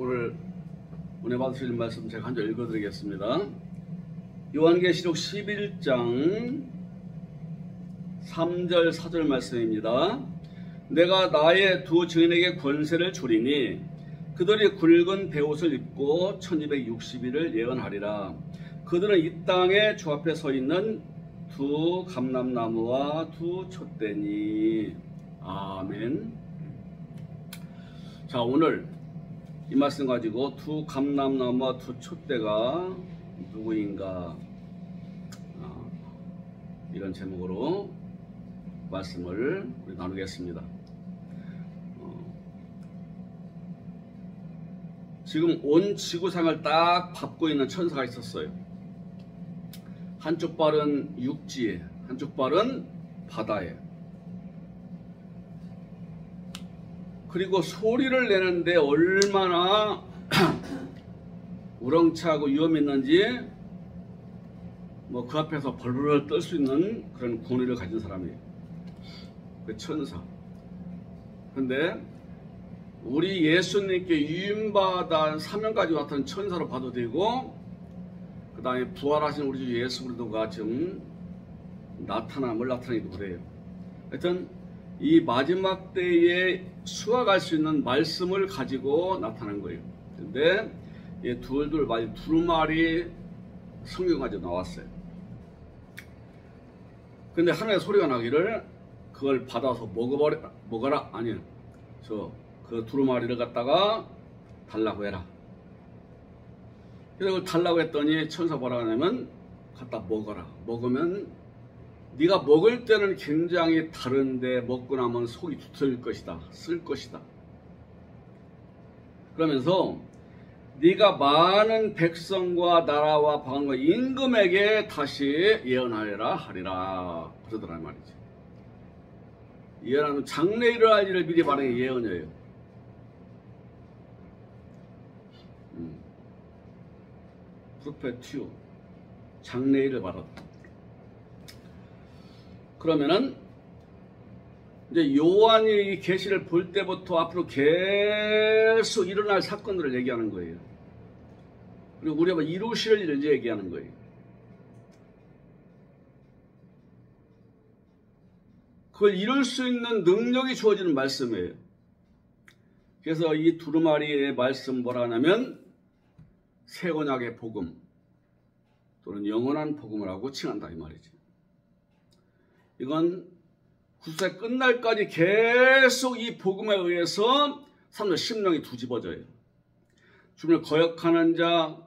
오늘 은혜 받으실 말씀 제가 한 절 읽어드리겠습니다. 요한계시록 11장 3절 4절 말씀입니다. 내가 나의 두 증인에게 권세를 주리니 그들이 굵은 베옷을 입고 1260일을 예언하리라. 그들은 이 땅에 주 앞에 서 있는 두 감람나무와 두 촛대니. 아멘. 자, 오늘 이 말씀 가지고 두 감람나무와 두 촛대가 누구인가, 이런 제목으로 말씀을 우리 나누겠습니다. 지금 온 지구상을 딱 밟고 있는 천사가 있었어요. 한쪽 발은 육지에, 한쪽 발은 바다에. 그리고 소리를 내는데 얼마나 우렁차고 위험이 있는지 그 앞에서 벌벌 떨 수 있는 그런 권위를 가진 사람이에요. 그 천사. 근데 우리 예수님께 유임받은 사명까지 맡은 천사로 봐도 되고, 그 다음에 부활하신 우리 주 예수 그리스도가 지금 나타나기도 그래요. 하여튼 이 마지막 때에 수확할 수 있는 말씀을 가지고 나타난 거예요. 근데 이 두루마리 성경 가지고 나왔어요. 근데 하나의 소리가 나기를 그걸 받아서 먹어라. 아니요. 그 두루마리를 갖다가 달라고 해라. 그래서 그걸 달라고 했더니 천사 뭐라고 하냐면 갖다 먹어라. 먹으면 네가 먹을 때는 굉장히 다른데 먹고 나면 속이 두터울 것이다. 쓸 것이다. 그러면서 네가 많은 백성과 나라와 방과 임금에게 다시 예언하리라 하리라. 그러더란 말이지. 예언하는 장래에 일어날 일을 미리 말하는 게 예언이에요. 프로페티오. 장래에 일을 말한다. 그러면은 이제 요한이 이 계시를 볼 때부터 앞으로 계속 일어날 사건들을 얘기하는 거예요. 그리고 우리가 이루실 일을 얘기하는 거예요. 그걸 이룰 수 있는 능력이 주어지는 말씀이에요. 그래서 이 두루마리의 말씀 뭐라 하냐면 새 언약의 복음 또는 영원한 복음을 하고 칭한다 이 말이지. 이건 구세 끝날까지 계속 이 복음에 의해서 사람들 심령이 뒤집어져요. 주님을 거역하는 자,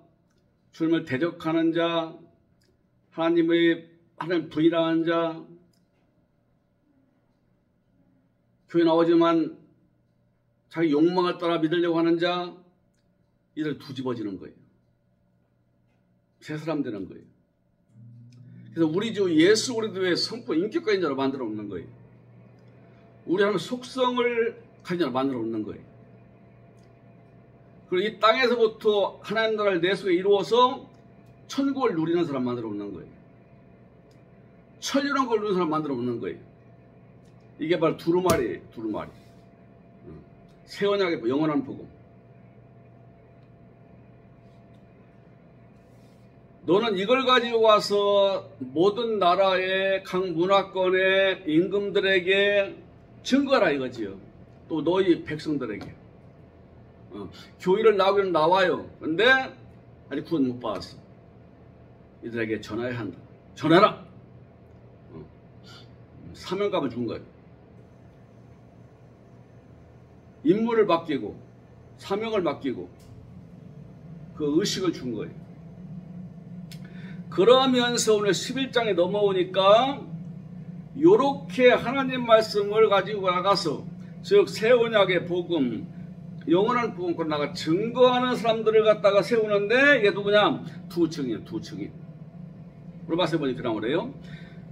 주님을 대적하는 자, 하나님 부인하는 자, 교회 나오지만 자기 욕망을 따라 믿으려고 하는 자, 이들 뒤집어지는 거예요. 새 사람 되는 거예요. 그래서 우리 주 예수 그리스도의 성품 인격가인 자로 만들어 놓는 거예요. 우리 하나님 속성을 가진 자로 만들어 놓는 거예요. 그리고 이 땅에서부터 하나님 나라를 내 속에 이루어서 천국을 누리는 사람 만들어 놓는 거예요. 천륜한 걸 누리는 사람 만들어 놓는 거예요. 이게 바로 두루마리예요. 두루마리. 새 언약의 영원한 복음. 너는 이걸 가지고 와서 모든 나라의 각 문화권의 임금들에게 증거하라 이거지요. 또 너희 백성들에게. 교회를 나오기는 나와요. 근데 아직 구원 못 받았어. 이들에게 전해야 한다. 전해라. 사명감을 준 거예요. 임무를 맡기고 사명을 맡기고 그 의식을 준 거예요. 그러면서 오늘 11장에 넘어오니까 요렇게 하나님 말씀을 가지고 나가서 즉 새 언약의 복음, 영원한 복음을 나가 증거하는 사람들을 갖다가 세우는데 이게 누구냐? 두 층이에요. 두 층이. 로마서 보니 그러나 그래요.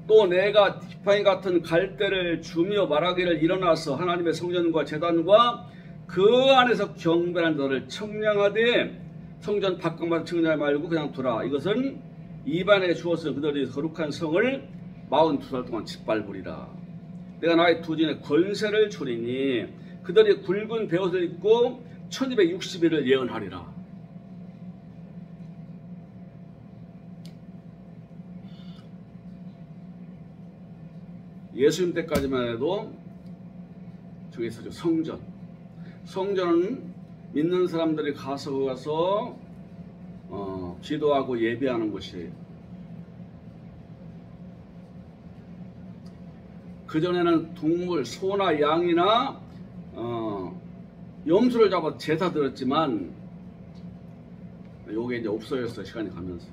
또 내가 지팡이 같은 갈대를 주며 말하기를 일어나서 하나님의 성전과 제단과 그 안에서 경배하는 자를 청량하되 성전 바깥만 청량하지 말고 그냥 두라. 이것은 이반에 주어서 그들이 거룩한 성을 42살 동안 짓밟으리라. 내가 나의 두 진에 권세를 주리니 그들이 굵은 베옷을 입고 1260일을 예언하리라. 예수님 때까지만 해도 저기 있었죠. 성전은 믿는 사람들이 가서 기도하고 예배하는 곳이에요. 그전에는 동물, 소나 양이나 염소를 잡아 제사 드렸지만 요게 이제 없어졌어요. 시간이 가면서.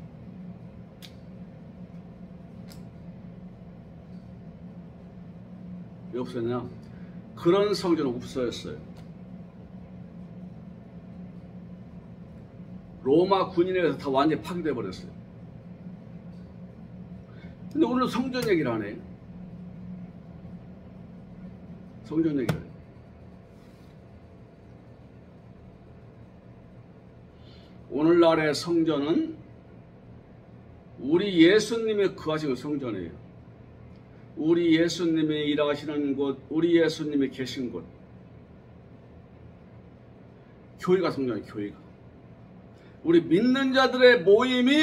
왜 없었냐? 그런 성전은 없어졌어요. 로마 군인에 의해서 다 완전히 파괴돼 버렸어요. 근데 오늘 성전 얘기를 하네. 성전 얘기를 해요. 오늘날의 성전은 우리 예수님이 거하시는 성전이에요. 우리 예수님이 일하시는 곳, 우리 예수님이 계신 곳. 교회가 성전이에요. 교회가. 우리 믿는 자들의 모임이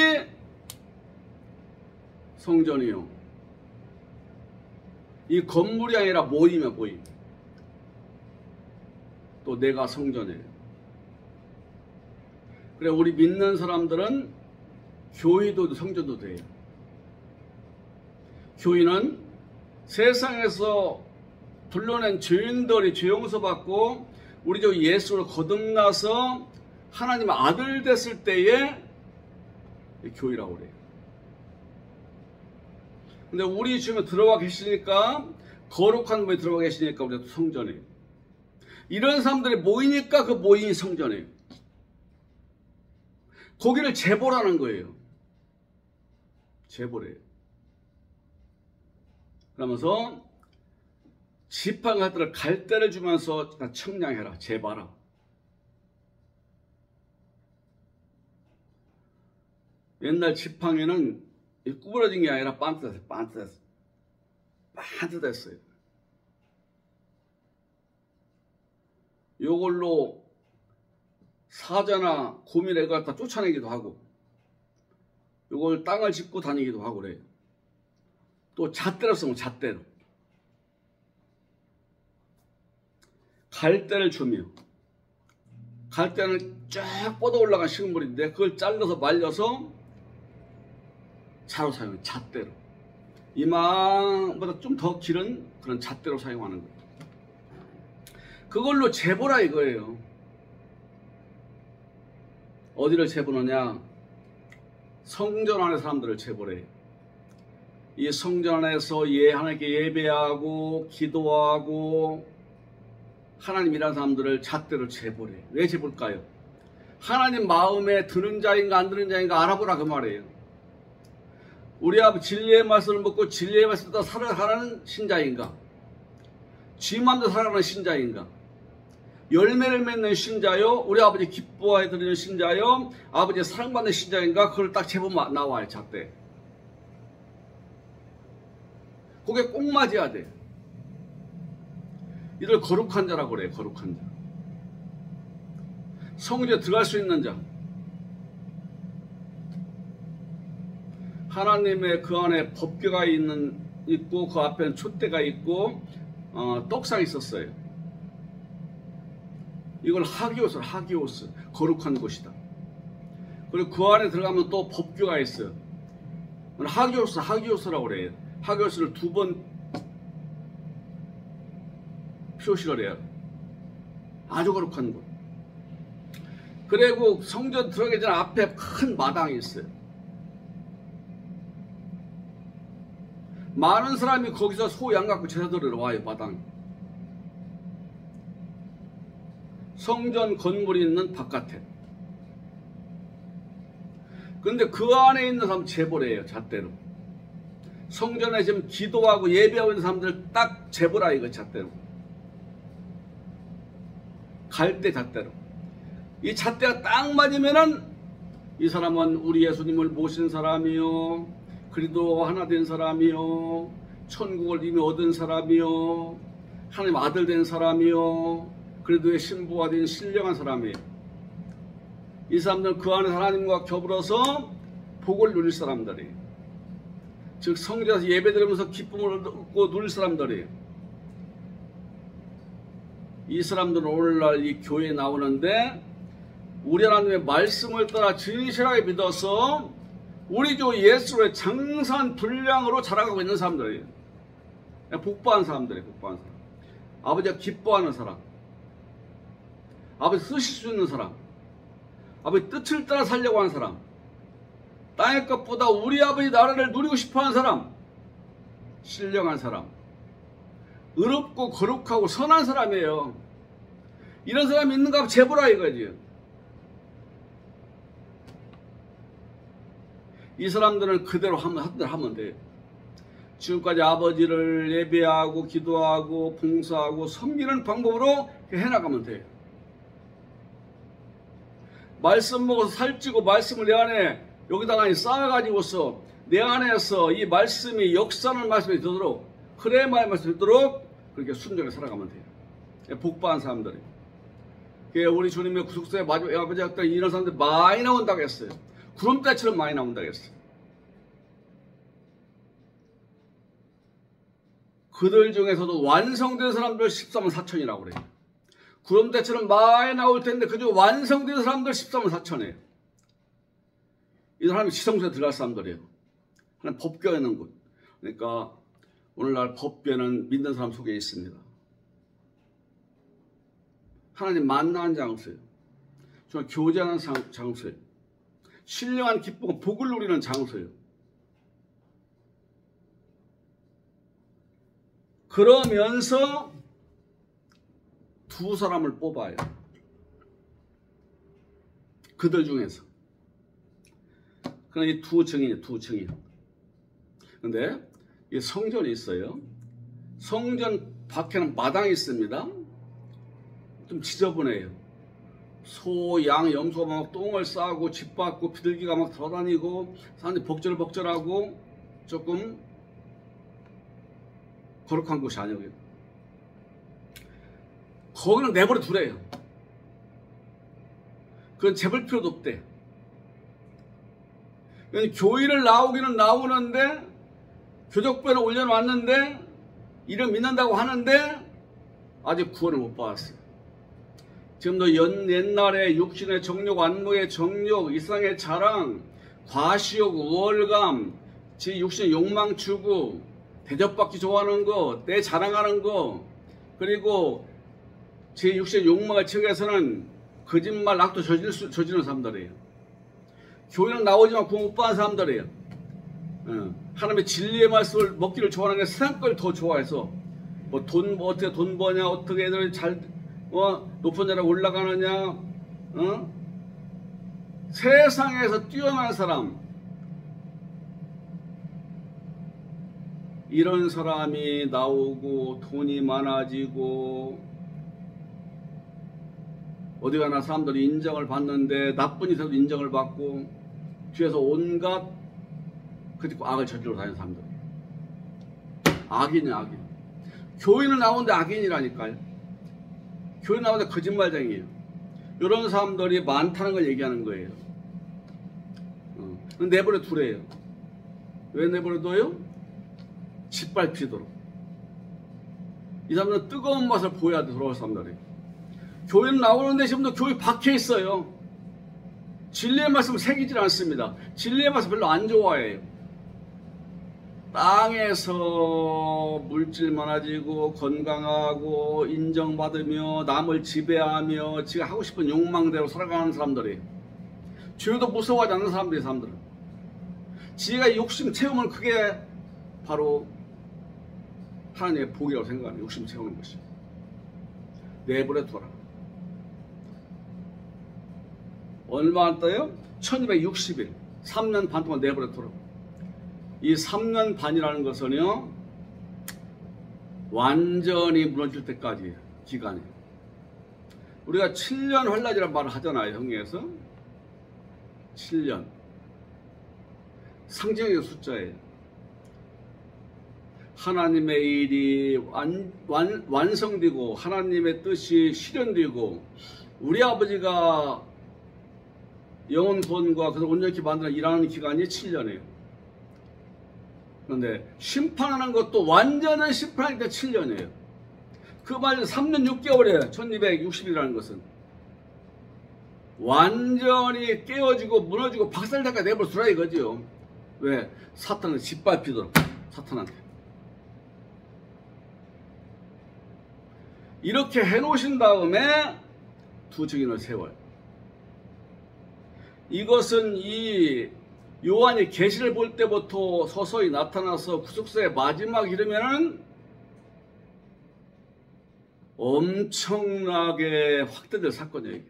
성전이요. 이 건물이 아니라 모임이야, 모임. 또 내가 성전이에요. 그래, 우리 믿는 사람들은 교회도 성전도 돼요. 교회는 세상에서 불러낸 죄인들이 죄 용서받고 우리 주 예수를 거듭나서 하나님의 아들 됐을 때에 교회라고 그래요. 근데 우리 지금 들어와 계시니까, 거룩한 분이 들어와 계시니까 우리가 성전이에요. 이런 사람들이 모이니까 그 모임이 성전이에요. 거기를 제보라는 거예요. 제보래요. 그러면서 지팡이 들을 갈대를 주면서 청량해라, 제봐라. 옛날 지팡이는 구부러진 게 아니라 반듯했어요. 요걸로 사자나 곰이를 갖다 쫓아내기도 하고, 요걸 땅을 짚고 다니기도 하고 그래요. 또 잣대로 쓰면 잣대로. 갈대를 주며, 갈대는 쫙 뻗어 올라간 식물인데 그걸 잘라서 말려서 차로 사용해요. 잣대로. 이마보다 좀 더 길은 그런 잣대로 사용하는 거예요. 그걸로 제보라 이거예요. 어디를 제보느냐? 성전 안에 사람들을 제보래. 이 성전 안에서 하나님께 예배하고 기도하고 하나님이라는 사람들을 잣대로 제보래. 왜 제볼까요? 하나님 마음에 드는 자인가 안 드는 자인가 알아보라 그 말이에요. 우리 아버지 진리의 말씀을 먹고 진리의 말씀을 따라 살아가는 신자인가? 쥐 맘대로 살아가는 신자인가? 열매를 맺는 신자요? 우리 아버지 기뻐해 드리는 신자요? 아버지의 사랑받는 신자인가? 그걸 딱 제보면 나와요. 잣대. 그게 꼭 맞아야 돼. 이를 거룩한 자라고 그래요. 거룩한 자. 성전에 들어갈 수 있는 자. 하나님의 그 안에 법궤가 있고 그 앞에는 촛대가 있고 떡상이 있었어요. 이걸 하기오스, 거룩한 곳이다. 그리고 그 안에 들어가면 또 법궤가 있어요. 하기오스라고 그래요. 하기오스를 2번 표시를 해요. 아주 거룩한 곳. 그리고 성전 들어가기 전에 앞에 큰 마당이 있어요. 많은 사람이 거기서 소, 양 갖고 제사 드리러 와요. 마당. 성전 건물이 있는 바깥에. 근데 그 안에 있는 사람 제보래요. 잣대로. 성전에 지금 기도하고 예배하고 있는 사람들 딱 제보라 이거 잣대로. 갈대 잣대로. 이 잣대가 딱 맞으면은 이 사람은 우리 예수님을 모신 사람이요, 그리도 하나 된 사람이요, 천국을 이미 얻은 사람이요, 하나님 아들 된 사람이요, 그리스도의 신부가 된 신령한 사람이에요. 이 사람들은 그 안에 하나님과 겹으로서 복을 누릴 사람들이에요. 즉 성전에서 예배드리면서 기쁨을 얻고 누릴 사람들이에요. 이 사람들은 오늘날 이 교회에 나오는데 우리 하나님의 말씀을 따라 진실하게 믿어서 우리 주 예수의 장산 분량으로 자라가고 있는 사람들이에요. 복받은 사람들이에요. 복받은 사람. 아버지가 기뻐하는 사람, 아버지 쓰실 수 있는 사람, 아버지 뜻을 따라 살려고 하는 사람, 땅의 것보다 우리 아버지 나라를 누리고 싶어하는 사람, 신령한 사람, 의롭고 거룩하고 선한 사람이에요. 이런 사람이 있는가 하면 제보라 이거지. 이 사람들은 그대로 하면 돼요. 지금까지 아버지를 예배하고 기도하고 봉사하고 섬기는 방법으로 해나가면 돼요. 말씀 먹어서 살찌고 말씀을 내 안에 여기다가 쌓아가지고서 내 안에서 이 말씀이 역사하는 말씀이 되도록 흐레마의 말씀이 되도록 그렇게 순종해 살아가면 돼요. 복받은 사람들이. 우리 주님의 구속사의 마지막 아버지가 이런 사람들 많이 나온다고 했어요. 구름대처럼 많이 나온다고 했어요. 그들 중에서도 완성된 사람들 13만 4천이라고 그래요. 구름대처럼 많이 나올 텐데 그중 완성된 사람들 13만 4천이에요. 이 사람이 지성소에 들어갈 사람들이에요. 하나님 법궤에 있는 곳. 그러니까 오늘날 법궤는 믿는 사람 속에 있습니다. 하나님 만나는 장소예요. 정말 교제하는 장소예요. 신령한 기쁨과 복을 누리는 장소예요. 그러면서 두 사람을 뽑아요. 그들 중에서. 그럼 이 두 증인이에요. 두 증인. 근데 이 성전이 있어요. 성전 밖에는 마당이 있습니다. 좀 지저분해요. 소, 양, 염소가 막 똥을 싸고 집 밖고 비둘기가 막 돌아다니고 사람들이 복절복절하고 조금 거룩한 곳이 아니에요. 거기는 내버려 두래요. 그건 재볼 필요도 없대. 교회를 나오기는 나오는데 교적부에는 올려놨는데 이름 믿는다고 하는데 아직 구원을 못 받았어요. 지금도 옛날에 육신의 정욕, 안목의 정욕, 이상의 자랑, 과시욕, 우월감, 제 육신의 욕망 추구, 대접받기 좋아하는 거, 내 자랑하는 거, 그리고 제 육신의 욕망을 채우기위해서는 거짓말, 악도 저지르는 사람들이에요. 교회는 나오지만 구원 못 받은 사람들이에요. 하나님의 진리의 말씀을 먹기를 좋아하는 게 세상 걸 더 좋아해서 어떻게 돈 버냐, 어떻게 애들이 잘 높은 자리에 올라가느냐, 세상에서 뛰어난 사람, 이런 사람이 나오고 돈이 많아지고 어디 가나 사람들이 인정을 받는데 나쁜 이들도 인정을 받고 뒤에서 온갖 그리고 악을 저지르고 다니는 사람들. 악인이야, 악인. 교인은 나오는데 악인이라니까요. 교인 나오는데 거짓말쟁이에요. 이런 사람들이 많다는 걸 얘기하는 거예요. 내버려 두래요. 왜 내버려 둬요? 짓밟히도록. 이 사람들은 뜨거운 맛을 보여야 돼, 돌아올 사람들이. 교회는 나오는데 지금도 교회 박혀 있어요. 진리의 말씀을 새기질 않습니다. 진리의 말씀 별로 안 좋아해요. 땅에서 물질 많아지고 건강하고 인정받으며 남을 지배하며 지가 하고 싶은 욕망대로 살아가는 사람들이, 죄도 무서워하지 않는 사람들이, 사람들은 지가 욕심 채우면 그게 바로 하나님의 복이라고 생각하는, 욕심 채우는 것이. 내버려 둬라. 얼마 안 떠요? 1260일, 3년 반 동안 내버려 둬라. 이 3년 반이라는 것은요, 완전히 무너질 때까지 기간이. 우리가 7년 환란이라는 말을 하잖아요, 성경에서. 7년. 상징의 숫자예요. 하나님의 일이 완성되고 하나님의 뜻이 실현되고 우리 아버지가 영혼 구원과 그것을 온전히 만들어 일하는 기간이 7년이에요. 그런데 심판하는 것도 완전한 심판일 때 7년이에요. 그 말은 3년 6개월이에요. 1260이라는 것은. 완전히 깨어지고 무너지고 박살나게 내버려 두라 이거지요. 왜? 사탄은 짓밟히도록. 사탄한테. 이렇게 해놓으신 다음에 두 증인을 세워요. 이것은 이 요한이 계시를 볼 때부터 서서히 나타나서 구속사의 마지막 이르면은 엄청나게 확대될 사건이에요.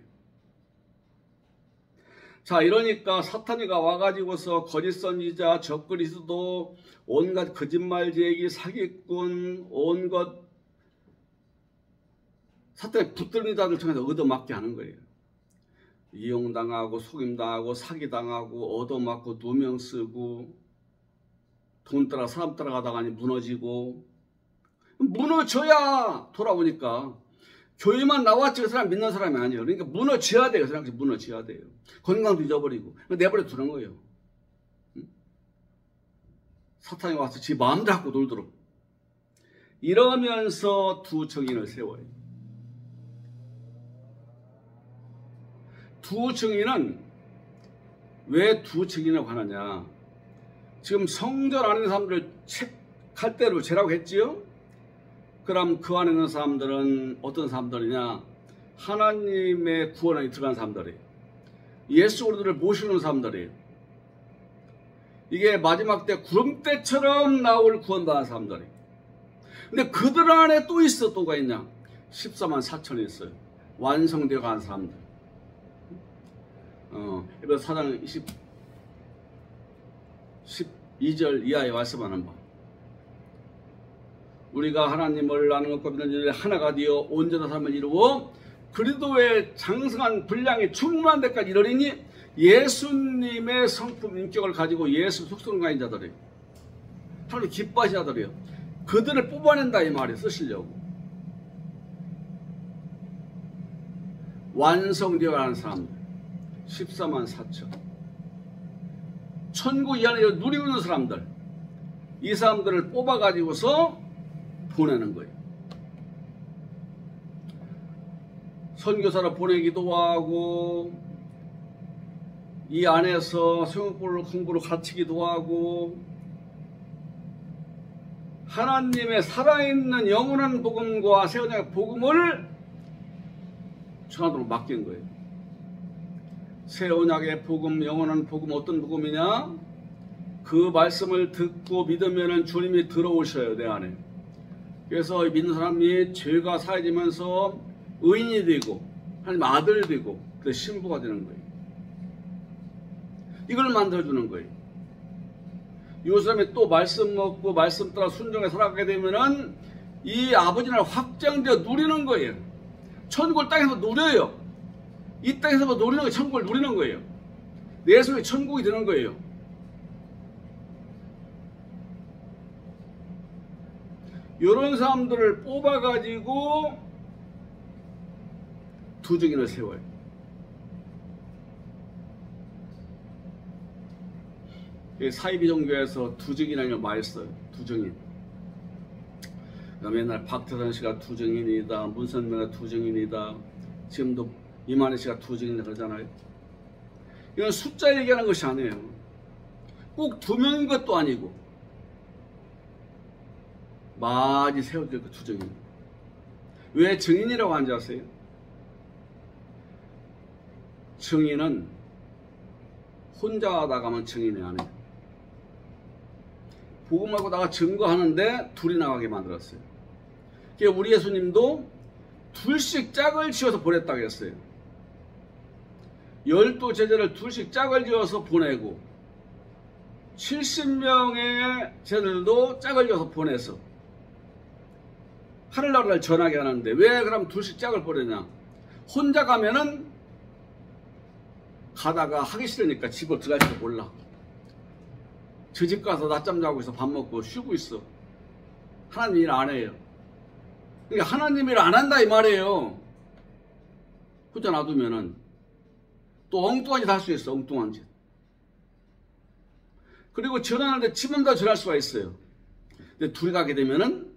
자, 이러니까 사탄이가 와가지고서 거짓 선지자, 적그리스도, 온갖 거짓말쟁이, 사기꾼, 온갖 사탄의 붙들린 자들 통해서 얻어맞게 하는 거예요. 이용당하고 속임당하고 사기당하고 얻어맞고 누명 쓰고 돈 따라 사람 따라가다가 무너지고 무너져야 돌아오니까 교회만 나왔지 그 사람 믿는 사람이 아니에요. 그러니까 무너져야 돼요. 그 사람이 무너져야 돼요. 건강도 잊어버리고 내버려 두는 거예요. 사탄이 와서 지 마음 잡고 놀도록 이러면서 두 증인을 세워요. 두 증인은 왜 두 증인이라고 하느냐. 지금 성전 안에 있는 사람들을 칼대로 재라고 했지요. 그럼 그 안에 있는 사람들은 어떤 사람들이냐. 하나님의 구원 안에 들어간 사람들이에요. 예수 그리스도를 모시는 사람들이에요. 이게 마지막 때 구름대처럼 나올 구원받은 사람들이에요. 근데 그들 안에 또 있어. 또가 있냐. 14만 4천이 있어요. 완성되어 간 사람들. 에베소 4장 12절 이하에 말씀하는 바. 우리가 하나님을 아는 것과 믿는 일에 하나가 되어 온전한 삶을 이루어 그리스도의 장성한 분량이 충만한 데까지 이르리니 예수님의 성품 인격을 가지고 예수 속성을 가진 자들이에요. 하나님 기뻐하신 자들이에요. 그들을 뽑아낸다 이 말이 쓰시려고. 완성되어 가는 사람들 14만 4천. 천국 이 안에 누리고 있는 사람들, 이 사람들을 뽑아가지고서 보내는 거예요. 선교사를 보내기도 하고 이 안에서 성경을 공부를 가르치기도 하고 하나님의 살아있는 영원한 복음과 새 언약의 복음을 전하도록 맡긴 거예요. 새 언약의 복음, 영원한 복음 어떤 복음이냐? 그 말씀을 듣고 믿으면 주님이 들어오셔요, 내 안에. 그래서 믿는 사람이 죄가 사해지면서 의인이 되고 하나님 아들 되고 그 신부가 되는 거예요. 이걸 만들어주는 거예요. 이 사람이 또 말씀 먹고 말씀 따라 순종해 살아가게 되면은 이 아버지 나라 확장되어 누리는 거예요. 천국을 땅에서 누려요. 이 땅에서 누리는 거 천국을 누리는 거예요. 내 속에 천국이 되는 거예요. 이런 사람들을 뽑아가지고 두 증인을 세워요. 사이비 종교에서 두 증인이라는 말 써요. 두 증인. 그다음에 옛날 박태선 씨가 두 증인이다. 문선명가 두 증인이다. 지금도 이만희 씨가 두 증인이다 그러잖아요. 이건 숫자 얘기하는 것이 아니에요. 꼭 두 명인 것도 아니고 많이 세워질 그 두 증인. 왜 증인이라고 하는지 아세요? 증인은 혼자 나가면 증인이 아니에요. 복음하고 나가 증거하는데 둘이 나가게 만들었어요. 그러니까 우리 예수님도 둘씩 짝을 지어서 보냈다고 했어요. 12 제자를 둘씩 짝을 지어서 보내고 70명의 제자들도 짝을 지어서 보내서 하늘나라를 전하게 하는데 왜 그럼 둘씩 짝을 보내냐? 혼자 가면은 가다가 하기 싫으니까 집을 들어갈지도 몰라. 저 집 가서 낮잠 자고 있어. 밥 먹고 쉬고 있어. 하나님 일 안 해요. 그러니까 하나님 일 안 한다 이 말이에요. 혼자 놔두면은 또 엉뚱한 짓 할 수 있어. 엉뚱한 짓. 그리고 전화하는데 집은 다 전할 수가 있어요. 근데 둘이 가게 되면은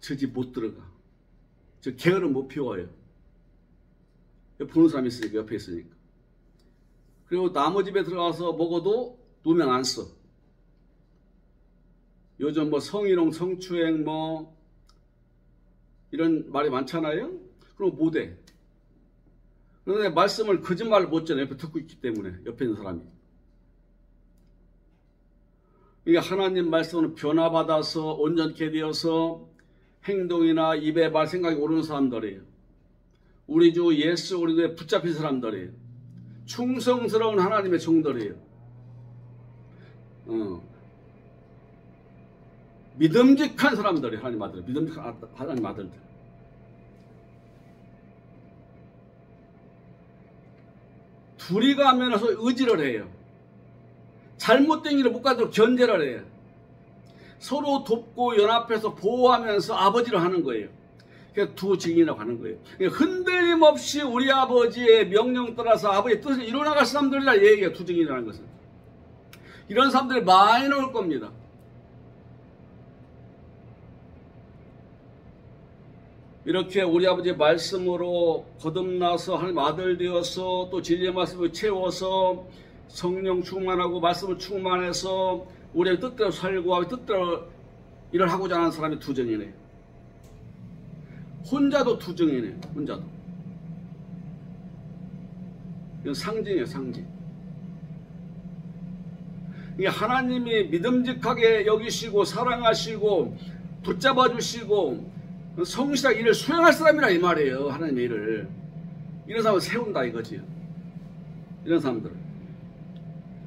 저 집 못 들어가. 저 게으름 못 피워요. 보는 사람이 있으니까, 옆에 있으니까. 그리고 나무 집에 들어가서 먹어도 누명 안 써. 요즘 뭐 성희롱, 성추행 뭐 이런 말이 많잖아요. 그럼 못해. 그런데 말씀을 거짓말을 못 전해. 옆에 듣고 있기 때문에, 옆에 있는 사람이. 이게 하나님 말씀은 변화받아서 온전케 되어서 행동이나 입에 말 생각이 오르는 사람들이에요. 우리 주 예수 그리스도에 붙잡힌 사람들이에요. 충성스러운 하나님의 종들이에요. 믿음직한 사람들이에요. 하나님 아들, 믿음직한 하나님 아들들. 둘이 가면서 의지를 해요. 잘못된 일을 못 가도록 견제를 해요. 서로 돕고 연합해서 보호하면서 아버지를 하는 거예요. 그래서 두 증인이라고 하는 거예요. 흔들림 없이 우리 아버지의 명령 따라서 아버지의 뜻을 이뤄나갈 사람들이라 얘기해요. 두 증인이라는 것은. 이런 사람들이 많이 나올 겁니다. 이렇게 우리 아버지의 말씀으로 거듭나서 하나님 아들 되어서 또 진리의 말씀을 채워서 성령 충만하고 말씀을 충만해서 우리의 뜻대로 살고 뜻대로 일을 하고자 하는 사람이 두 증인이에요. 혼자도 두 증인이에요. 혼자도. 이건 상징이에요. 상징. 이게 하나님이 믿음직하게 여기시고 사랑하시고 붙잡아 주시고 성실하게 일을 수행할 사람이라 이 말이에요. 하나님의 일을. 이런 사람을 세운다 이거지. 이런 사람들을.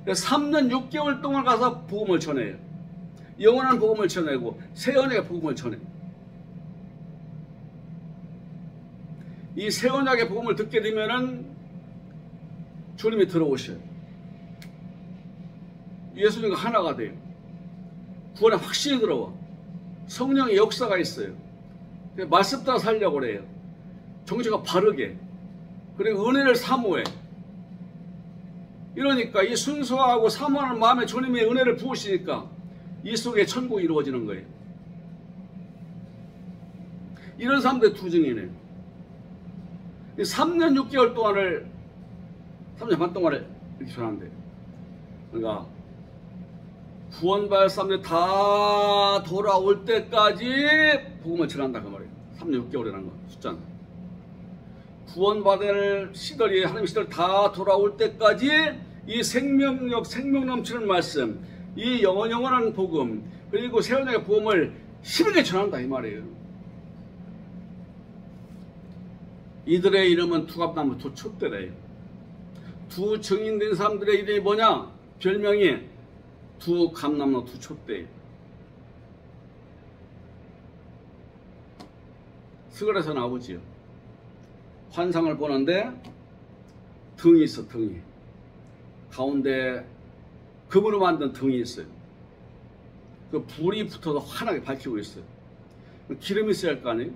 3년 6개월 동안 가서 복음을 전해요. 영원한 복음을 전하고 새 언약의 복음을 전해요. 이 새 언약의 복음을 듣게 되면은 주님이 들어오셔요. 예수님과 하나가 돼요. 구원에 확신이 들어와. 성령의 역사가 있어요. 말씀 따라 살려고 그래요. 정체가 바르게. 그리고 은혜를 사모해. 이러니까 이 순수하고 사모하는 마음에 주님의 은혜를 부으시니까 이 속에 천국이 이루어지는 거예요. 이런 사람들의 두 증인이에요. 3년 6개월 동안을 3년 반 동안을 이렇게 전한대요. 그러니까 구원받을 사람들이 다 돌아올 때까지 복음을 전한다 그 말이에요. 3년 6개월이라는 거 숫자는. 구원받을 시들이 하나님 시들 다 돌아올 때까지 이 생명력 생명 넘치는 말씀 이 영원한 복음 그리고 새 언약의 복음을 힘있게 전한다 이 말이에요. 이들의 이름은 두갑나무 두 촛대래요. 두 증인된 사람들의 이름이 뭐냐? 별명이 두 감나무 두 촛대예요. 스글에서 나오지요. 환상을 보는데 등이 있어. 등이 가운데 금으로 만든 등이 있어요. 그 불이 붙어서 환하게 밝히고 있어요. 기름이 있어야 할 거 아니에요.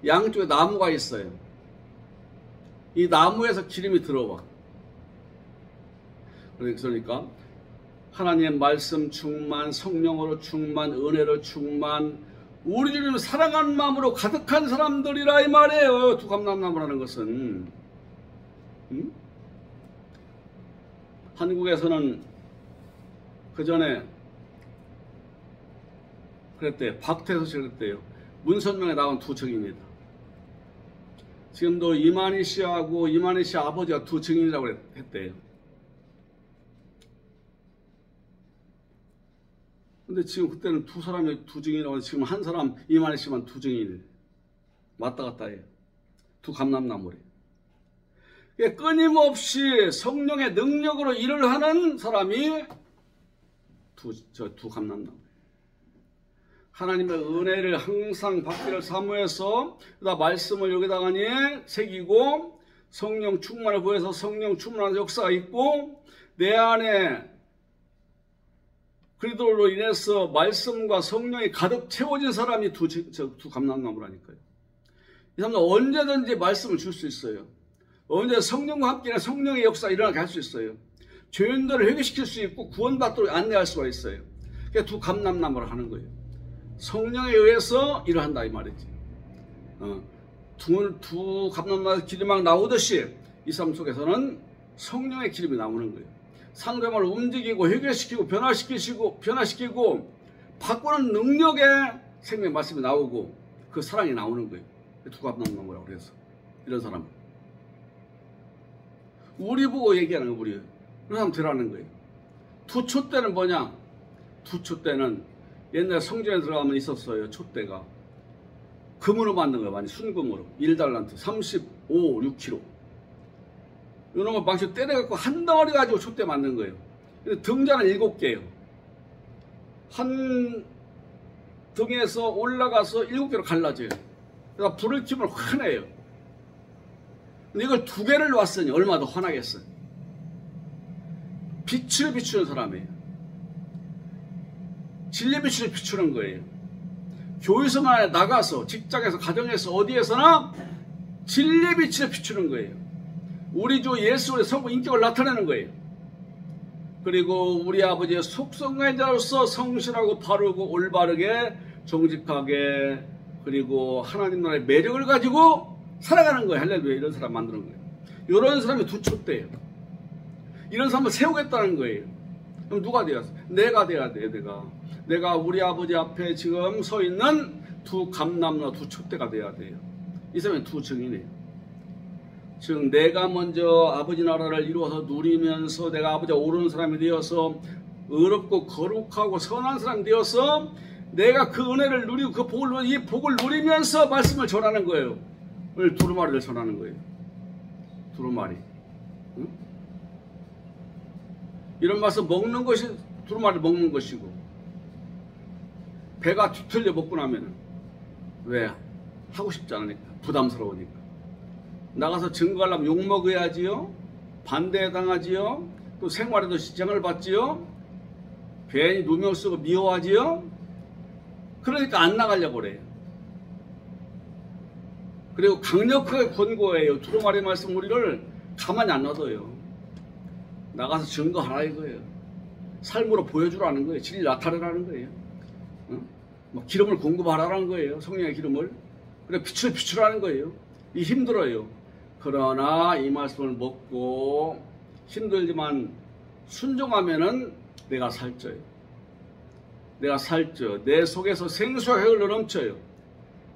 양쪽에 나무가 있어요. 이 나무에서 기름이 들어와. 그러니까 하나님의 말씀 충만, 성령으로 충만, 은혜로 충만, 우리 주님을 사랑하는 마음으로 가득한 사람들이라 이 말이에요. 두감나무라는 것은. 한국에서는 그 전에 그랬대요. 박태서 씨 그랬대요. 문선명에 나온 두 증인이다. 지금도 이만희 씨하고 이만희 씨 아버지가 두 증인이라고 했대요. 근데 지금 그때는 두 사람이 두 증인이라고 지금 한 사람 이만희 씨만 두 증인이래. 왔다 갔다 해요. 두 감람나무래. 끊임없이 성령의 능력으로 일을 하는 사람이 두 감람나무. 하나님의 은혜를 항상 받기를 사모해서 말씀을 여기다가니 새기고 성령 충만을 구해서 성령 충만한 역사가 있고 내 안에 그리스도로 인해서 말씀과 성령이 가득 채워진 사람이 두 감람나무라니까요. 이 사람은 언제든지 말씀을 줄 수 있어요. 언제 성령과 함께 성령의 역사 일어나게 할 수 있어요. 죄인들을 회개시킬 수 있고 구원받도록 안내할 수가 있어요. 그게 두 감람나무를 하는 거예요. 성령에 의해서 일어난다 이 말이지. 두 감람나무 기름이 막 나오듯이 이 삶 속에서는 성령의 기름이 나오는 거예요. 상대방을 움직이고 회개시키고 변화시키고 바꾸는 능력의 생명 말씀이 나오고 그 사랑이 나오는 거예요. 두 감람나무라고 그래서 이런 사람 우리 보고 얘기하는 거예요. 우리 그런 사람 들어가는 거예요. 두촛대는 뭐냐? 두촛대는 옛날 성전에 들어가면 있었어요. 촛대가 금으로 만든 거예요. 많이 순금으로 1달란트 35, 6kg 이런 거 방식 때려갖고 한 덩어리 가지고 촛대 만든 거예요. 근데 등잔은 7개예요. 한 등에서 올라가서 7개로 갈라져요. 그러니까 불을 켜면 환해요. 근데 이걸 2개를 놨으니 얼마나 더 환하겠어요. 빛을 비추는 사람이에요. 진리 빛을 비추는 거예요. 교회에서만 나가서 직장에서 가정에서 어디에서나 진리 빛을 비추는 거예요. 우리 주 예수의 성부 인격을 나타내는 거예요. 그리고 우리 아버지의 속성의 자로서 성실하고 바르고 올바르게 정직하게 그리고 하나님 나라의 매력을 가지고 살아가는 거예요. 할렐루야. 이런 사람 만드는 거예요. 이런 사람이 두촛대예요. 이런 사람을 세우겠다는 거예요. 그럼 누가 돼야 돼? 내가 돼야 돼. 내가 우리 아버지 앞에 지금 서 있는 두 감람나 두 촛대가 돼야 돼요. 이 사람이 두 증인이에요. 즉 내가 먼저 아버지 나라를 이루어서 누리면서 내가 아버지가 오르는 사람이 되어서 의롭고 거룩하고 선한 사람이 되어서 내가 그 은혜를 누리고 그 복을 누리고 이 복을 누리면서 말씀을 전하는 거예요. 오늘 두루마리를 전하는 거예요. 두루마리. 응? 이런 말씀 먹는 것이 두루마리 먹는 것이고 배가 뒤틀려 먹고 나면은 왜? 하고 싶지 않으니까 부담스러우니까 나가서 증거하려면 욕먹어야지요. 반대당하지요. 또 생활에도 지장을 받지요. 괜히 누명 쓰고 미워하지요. 그러니까 안 나가려고 그래요. 그리고 강력하게 권고해요. 두루마리 말씀 우리를 가만히 안 놔둬요. 나가서 증거하라 이거예요. 삶으로 보여주라는 거예요. 진리 나타내라는 거예요. 뭐 기름을 공급하라는 거예요. 성령의 기름을. 그래 빛을 비추라는 거예요. 이 힘들어요. 그러나 이 말씀을 먹고 힘들지만 순종하면은 내가 살쪄요. 내가 살쪄. 내 속에서 생수가 흘러 넘쳐요.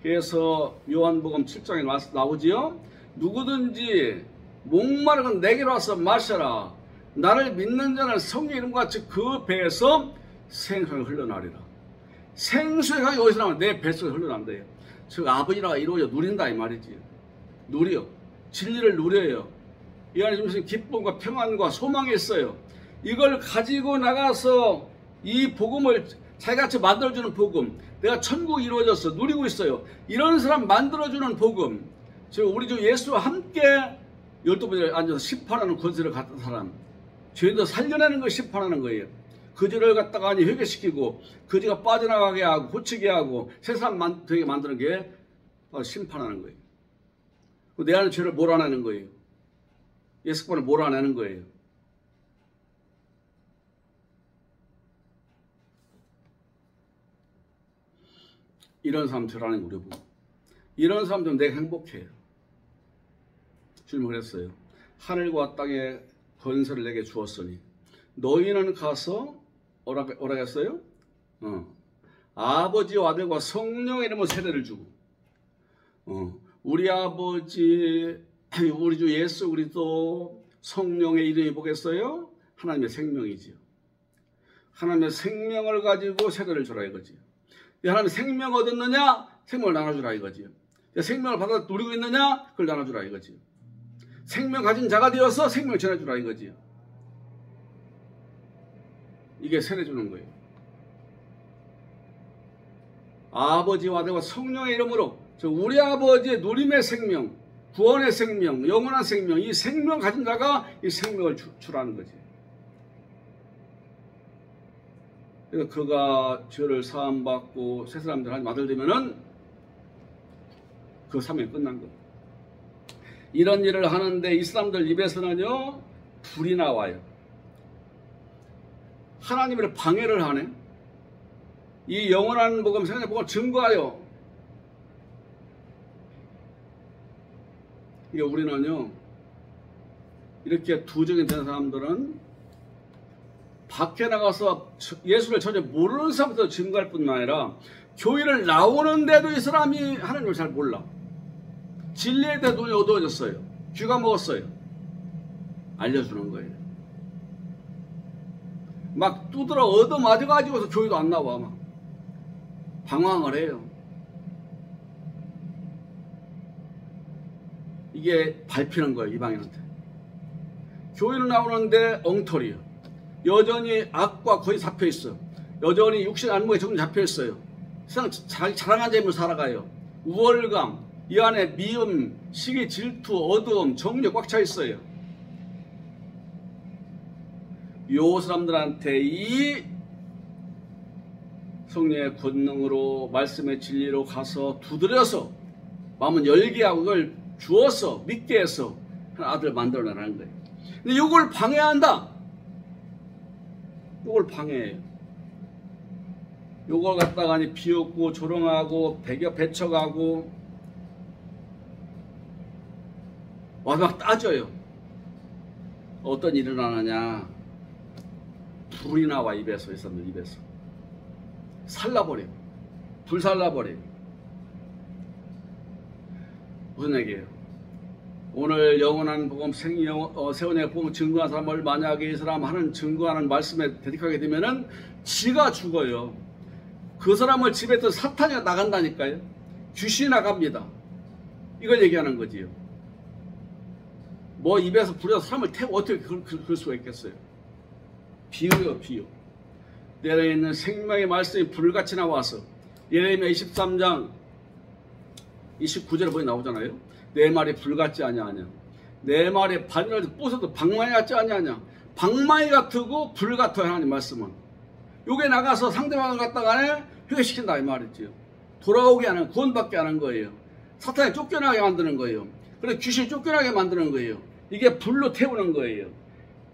그래서 요한복음 7장에 나오지요. 누구든지 목마르건 내게로 와서 마셔라. 나를 믿는 자는 성령 이름과 같이 그 배에서 생수가 흘러나리라. 생수가 여기서 나오면 내 뱃속에 흘러난대요. 즉 아버지가 이루어져 누린다 이 말이지. 누려. 진리를 누려요. 이 안에 무슨 기쁨과 평안과 소망이 있어요. 이걸 가지고 나가서 이 복음을 자기같이 만들어주는 복음, 내가 천국이 이루어졌어 누리고 있어요. 이런 사람 만들어주는 복음, 즉 우리 주 예수와 함께 12분에 앉아서 심판하는 권세를 갖던 사람, 죄인들 살려내는 걸 심판하는 거예요. 그지를 갖다가 회개시키고 그지가 빠져나가게 하고 고치게 하고 세상 되게 만드는 게 바로 심판하는 거예요. 내 안에 죄를 몰아내는 거예요. 예수권을 몰아내는 거예요. 이런 사람들하는 우리 보고 이런 사람들은 내가 행복해요. 주님은 그랬어요. 하늘과 땅의 권세를 내게 주었으니 너희는 가서 뭐라 했어요? 아버지와 아들과 성령의 이름으로 세례를 주고 우리 아버지 우리 주 예수 그리스도 성령의 이름이 뭐겠어요? 하나님의 생명이지요. 하나님의 생명을 가지고 세례를 주라 이거지요. 하나님의 생명 얻었느냐? 생명을 나눠주라 이거지요. 생명을 받아 누리고 있느냐? 그걸 나눠주라 이거지요. 생명 가진 자가 되어서 생명을 전해주라 이거지요. 이게 세례 주는 거예요. 아버지와 아들과 성령의 이름으로 우리 아버지의 누림의 생명, 구원의 생명, 영원한 생명, 이 생명 가진 자가 이 생명을 주라는 거지. 그래서 그가 죄를 사함받고 새 사람들 하나님 아들 되면은 그 사명이 끝난 거예요. 이런 일을 하는데 이 사람들 입에서는요 불이 나와요. 하나님을 방해를 하네. 이 영원한 복음, 생명의 복음을 증거하여. 이게 우리는요 이렇게 두정이 된 사람들은 밖에 나가서 예수를 전혀 모르는 사람부터 증거할 뿐만 아니라 교회를 나오는데도 이 사람이 하나님을 잘 몰라. 진리에 대해 눈이 어두워졌어요. 귀가 먹었어요. 알려주는 거예요. 막 두드러 얻어맞아가지고서 교회도 안 나와. 막 방황을 해요. 이게 밟히는 거예요. 이방인한테. 교회를 나오는데 엉터리요. 여전히 악과 거의 잡혀있어. 여전히 육신 안목에 조금 잡혀있어요. 세상 자랑한 재미로 살아가요. 우월감, 이 안에 미움, 시기, 질투, 어두움, 정욕 꽉 차 있어요. 요 사람들한테 이 성령의 권능으로 말씀의 진리로 가서 두드려서 마음은 열게 하고 그걸 주어서 믿게 해서 아들 만들어내라는 거예요. 근데 이걸 방해한다. 이걸 방해해요. 이걸 갖다가 비웃고 조롱하고 배척하고 와서 막 따져요. 어떤 일이 일어나느냐. 불이 나와 입에서. 이 사람들 입에서 살라버려. 불살라버려. 무슨 얘기예요? 오늘 영원한 복음 세원의 복음 증거한 사람을 만약에 이 사람 하는 증거하는 말씀에 대적하게 되면은 지가 죽어요. 그 사람을 집에 있던 사탄이 나간다니까요. 귀신이 나갑니다. 이걸 얘기하는 거지요. 뭐 입에서 불에서 사람을 태워 어떻게 그럴 수가 있겠어요? 비유요, 비유. 내 안에 있는 생명의 말씀이 불같이 나와서 예레미야 23장 29절에 보니 나오잖아요. 내 말이 불같지 아니하냐. 내 말이 바늘을 부숴도 방망이 같지 아니하냐. 방망이 같고 불 같아요. 하나님 말씀은. 요게 나가서 상대방을 갖다가 회개시킨다 이 말이지요. 돌아오게 하는, 구원받게 하는 거예요. 사탄이 쫓겨나게 만드는 거예요. 그래서 귀신이 쫓겨나게 만드는 거예요. 이게 불로 태우는 거예요.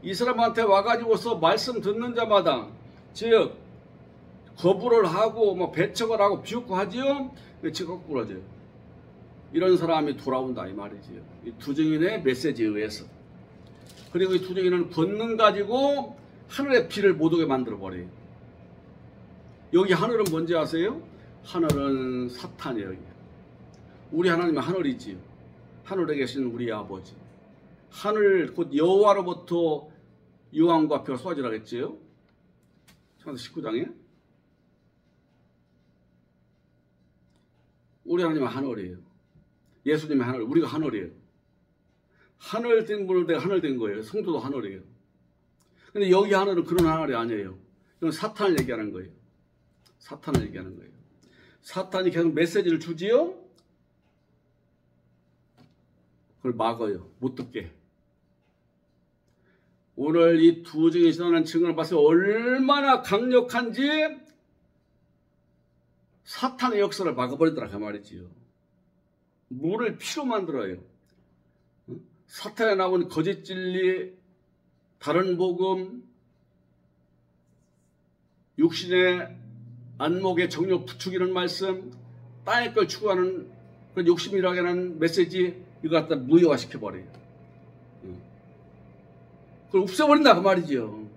이 사람한테 와가지고서 말씀 듣는 자마다 즉 거부를 하고 뭐 배척을 하고 비웃고 하지요. 지가 거꾸로져요. 이런 사람이 돌아온다 이 말이지요. 이 두증인의 메시지에 의해서. 그리고 이 두증인은 권능 가지고 하늘의 비를 못 오게 만들어 버려요. 여기 하늘은 뭔지 아세요? 하늘은 사탄이에요. 우리 하나님은 하늘이지요. 하늘에 계신 우리 아버지. 하늘 곧 여호와로부터 유황과 벼가 쏟아지라 했지요. 창세기 19장에. 우리 하나님은 하늘이에요. 예수님의 하늘, 우리가 하늘이에요. 하늘 된 분을 내가 하늘 된 거예요. 성도도 하늘이에요. 근데 여기 하늘은 그런 하늘이 아니에요. 이건 사탄을 얘기하는 거예요. 사탄을 얘기하는 거예요. 사탄이 계속 메시지를 주지요. 그걸 막아요. 못 듣게. 오늘 이 두증이 신하는 증언을 봤을 때 얼마나 강력한지 사탄의 역사를 막아버리더라 그 말이지요. 물을 피로 만들어요. 사탄에 나온 거짓 진리, 다른 복음, 육신의 안목의 정욕 부추기는 말씀, 땅의 걸 추구하는 그런 욕심이라게 하는 메시지 이거 갖다 무효화시켜버려요. 그걸 없애버린다 그 말이죠.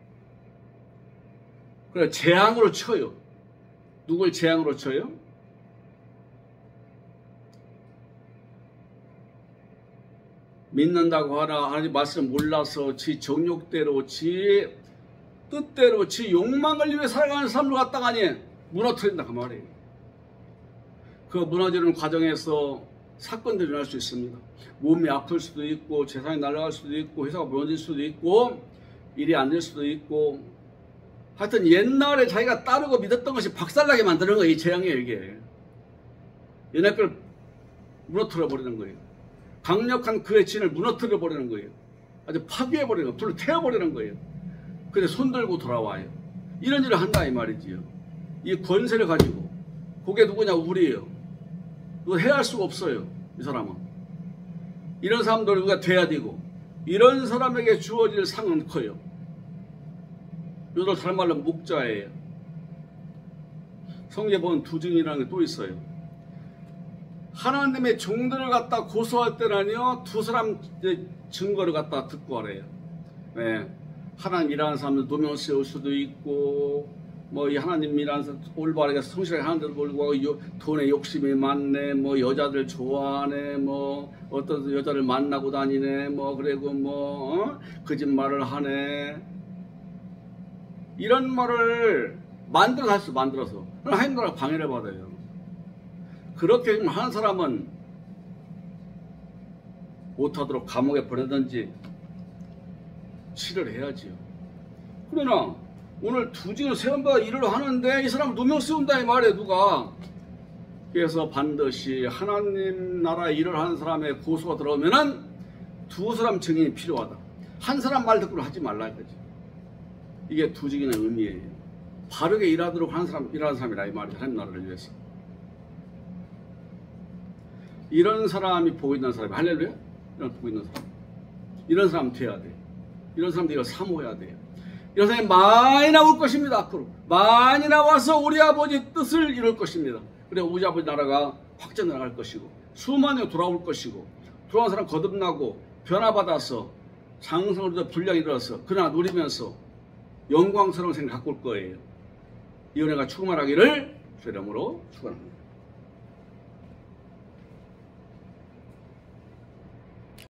그래 재앙으로 쳐요. 누굴 재앙으로 쳐요? 믿는다고 하나 하나님 말씀 몰라서 지 정욕대로 지 뜻대로 지 욕망을 위해 살아가는 삶을 갖다가니 무너뜨린다 그 말이에요. 그 무너지는 과정에서 사건들이 일어날 수 있습니다. 몸이 아플 수도 있고 재산이 날아갈 수도 있고 회사가 무너질 수도 있고 일이 안 될 수도 있고 하여튼 옛날에 자기가 따르고 믿었던 것이 박살나게 만드는 거예요. 이 재앙이에요 이게. 옛날 걸 무너뜨려 버리는 거예요. 강력한 그의 진을 무너뜨려 버리는 거예요. 아주 파괴해 버리는 거예요. 불로 태워 버리는 거예요. 그래서 손들고 돌아와요. 이런 일을 한다 이 말이지요. 이 권세를 가지고. 그게 누구냐? 우리예요. 그거 해야 할 수가 없어요. 이 사람은. 이런 사람들 우리가 돼야 되고, 이런 사람에게 주어질 상은 커요. 이들 다른 말로 목자예요. 성경에 보면 두증이라는 게 또 있어요. 하나님의 종들을 갖다 고소할 때는요, 두 사람 증거를 갖다 듣고 하래요. 네. 하나님 일하는 사람들 누명 세울 수도 있고, 뭐 이 하나님 일하는 사람 올바르게 성실하게 하는 데도 불구하고 돈에 욕심이 많네, 뭐 여자들 좋아하네, 뭐 어떤 여자를 만나고 다니네, 뭐 그리고 뭐 거짓말을 하네, 이런 말을 만들어서 할 수, 만들어서 그럼 하나님과 방해를 받아요. 그렇게 하는 사람은 못하도록 감옥에 보내든지 치료를 해야지요. 그러나 오늘 두증을 세운바 일을 하는데 이 사람 누명 세운다 이 말이에요. 누가. 그래서 반드시 하나님 나라의 일을 하는 사람의 고소가 들어오면은 두 사람 증인이 필요하다. 한 사람 말 듣고는 하지 말라 이거지. 이게 두증인의 의미예요. 바르게 일하도록 하는 사람, 일하는 사람이라 이 말이에요. 하나님 나라를 위해서. 이런 사람이 보고 있는 사람이, 할렐루야? 이런 보고 있는 사람. 이런 사람 돼야 돼. 이런 사람들 이거 사모해야 돼요. 이런 사람이 많이 나올 것입니다. 앞으로. 많이 나와서 우리 아버지 뜻을 이룰 것입니다. 그래 우리 아버지 나라가 확장 나갈 것이고, 수많이 돌아올 것이고, 돌아온 사람 거듭나고, 변화받아서, 상승으로 분량이 일어나서, 그러나 누리면서 영광스러운 생을 갖고 올 거예요. 이 은혜가 충만하기를 주의 이름으로 축원합니다.